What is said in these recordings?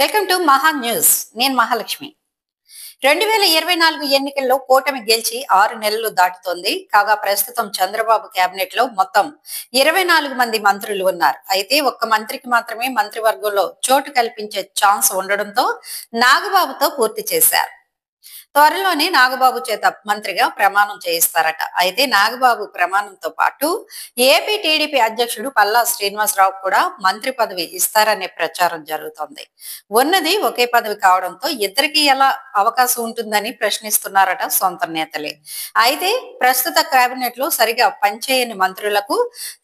Welcome to మహా news. నేను మహాలక్ష్మి. 2024 ఎన్నికల్లో కూటమి గెలిచి 6 నెలలు దాటుతోంది. కాగా ప్రస్తుతం చంద్రబాబు కేబినెట్ లో మొత్తం 24 మంది మంత్రులు ఉన్నారు. అయితే ఒక్క మంత్రికి మాత్రమే మంత్రివర్గంలో చోటు కల్పించే ఛాన్స్ ఉండడంతో నాగబాబుతో పూర్తి చేశారు. త్వరలోనే నాగబాబు చేత మంత్రిగా ప్రమాణం చేయిస్తారట. అయితే నాగబాబు ప్రమాణంతో పాటు ఏపీ టీడీపీ అధ్యక్షుడు పల్లా శ్రీనివాసరావు కూడా మంత్రి పదవి ఇస్తారనే ప్రచారం జరుగుతోంది. ఉన్నది ఒకే పదవి కావడంతో ఇద్దరికి ఎలా అవకాశం ఉంటుందని ప్రశ్నిస్తున్నారట సొంత నేతలే. అయితే ప్రస్తుత కేబినెట్ లో సరిగా పనిచేయని మంత్రులకు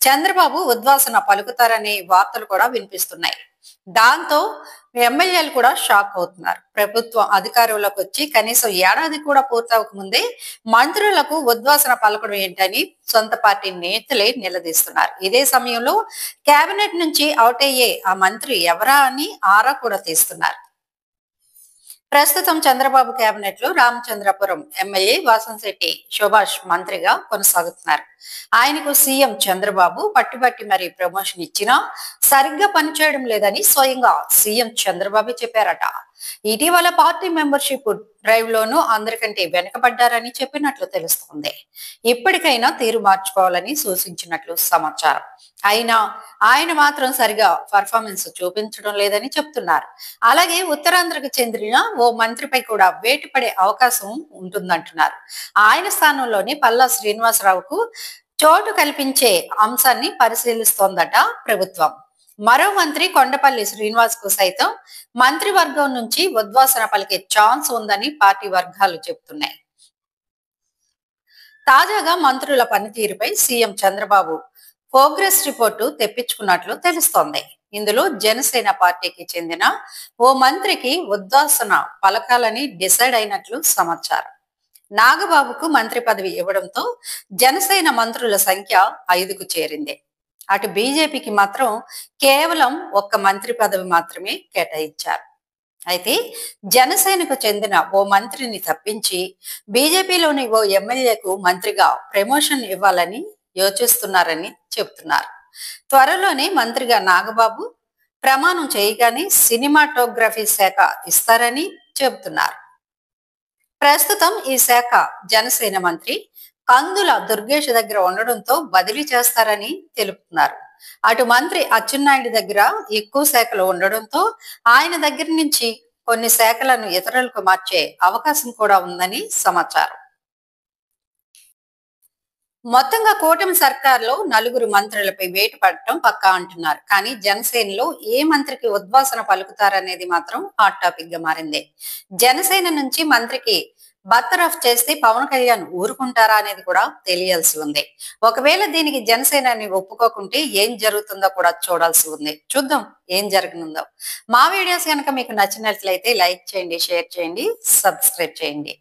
చంద్రబాబు ఉద్వాసన పలుకుతారనే వార్తలు కూడా వినిపిస్తున్నాయి. దాంతో ఎమ్మెల్యేలు కూడా షాక్ అవుతున్నారు. ప్రభుత్వం అధికారంలోకి వచ్చి కనీసం ఏడాది కూడా పూర్తవక ముందే మంత్రులకు ఉద్వాసన పలకడం ఏంటని సొంత పార్టీ నేతలే నిలదీస్తున్నారు. ఇదే సమయంలో కేబినెట్ నుంచి అవుట్ అయ్యే ఆ మంత్రి ఎవరా అని ఆరా కూడా తీస్తున్నారు. ప్రస్తుతం చంద్రబాబు కేబినెట్ లో రామచంద్రపురం ఎమ్మెల్యే వాసంశెట్టి సుభాష్ మంత్రిగా కొనసాగుతున్నారు. ఆయనకు సీఎం చంద్రబాబు పట్టుబట్టి మరి ప్రమోషన్ ఇచ్చినా సరిగ్గా పనిచేయడం లేదని స్వయంగా సీఎం చంద్రబాబు చెప్పారట. ఇటీవల పార్టీ మెంబర్షిప్ డ్రైవ్ లోనూ అందరికంటే వెనుకబడ్డారని చెప్పినట్లు తెలుస్తోంది. ఇప్పటికైనా తీరు మార్చుకోవాలని సూచించినట్లు సమాచారం. అయినా ఆయన మాత్రం సరిగా పర్ఫార్మెన్స్ చూపించడం లేదని చెప్తున్నారు. అలాగే ఉత్తరాంధ్రకు చెందిన ఓ మంత్రిపై కూడా వేటు పడే అవకాశం ఉంటుందంటున్నారు. ఆయన స్థానంలోని పల్లా శ్రీనివాసరావుకు చోటు కల్పించే అంశాన్ని పరిశీలిస్తోందట ప్రభుత్వం. మరో మంత్రి కొండపల్లి శ్రీనివాస్ కు సైతం మంత్రివర్గం నుంచి ఉద్వాసన పలికే ఛాన్స్ ఉందని పార్టీ వర్గాలు చెబుతున్నాయి. తాజాగా మంత్రుల పనితీరుపై సీఎం చంద్రబాబు ప్రోగ్రెస్ రిపోర్టు తెప్పించుకున్నట్లు తెలుస్తోంది. ఇందులో జనసేన పార్టీకి చెందిన ఓ మంత్రికి ఉద్వాసన పలకాలని డిసైడ్ అయినట్లు సమాచారం. నాగబాబుకు మంత్రి పదవి ఇవ్వడంతో జనసేన మంత్రుల సంఖ్య 5కు చేరింది. అటు బీజేపీకి మాత్రం కేవలం ఒక్క మంత్రి పదవి మాత్రమే కేటాయించారు. అయితే జనసేనకు చెందిన ఓ మంత్రిని తప్పించి బీజేపీలోని ఓ ఎమ్మెల్యేకు మంత్రిగా ప్రమోషన్ ఇవ్వాలని యోచిస్తున్నారని చెబుతున్నారు. త్వరలోనే మంత్రిగా నాగబాబు ప్రమాణం చేయగానే సినిమాటోగ్రఫీ శాఖ ఇస్తారని చెబుతున్నారు. ప్రస్తుతం ఈ శాఖ జనసేన మంత్రి కందుల దుర్గేష్ దగ్గర ఉండడంతో బదిలీ చేస్తారని తెలుపుతున్నారు. అటు మంత్రి అచ్చెన్నాయుడు దగ్గర ఎక్కువ శాఖలు ఉండడంతో ఆయన దగ్గర నుంచి కొన్ని శాఖలను ఇతరులకు మార్చే అవకాశం కూడా ఉందని సమాచారం. మొత్తంగా కూటమి సర్కార్లో 4 మంత్రులపై వేటు పడటం పక్కా అంటున్నారు. కానీ జనసేనలో ఏ మంత్రికి ఉద్వాసన పలుకుతారనేది మాత్రం హాట్ టాపిక్ గా మారింది. జనసేన నుంచి మంత్రికి బర్తరఫ్ చేస్తే పవన్ కళ్యాణ్ ఊరుకుంటారా అనేది కూడా తెలియాల్సి ఉంది. ఒకవేళ దీనికి జనసేనాన్ని ఒప్పుకోకుంటే ఏం జరుగుతుందో కూడా చూడాల్సి ఉంది. చూద్దాం ఏం జరగనుందో. మా వీడియోస్ కనుక మీకు నచ్చినట్లయితే లైక్ చేయండి, షేర్ చేయండి, సబ్స్క్రైబ్ చేయండి.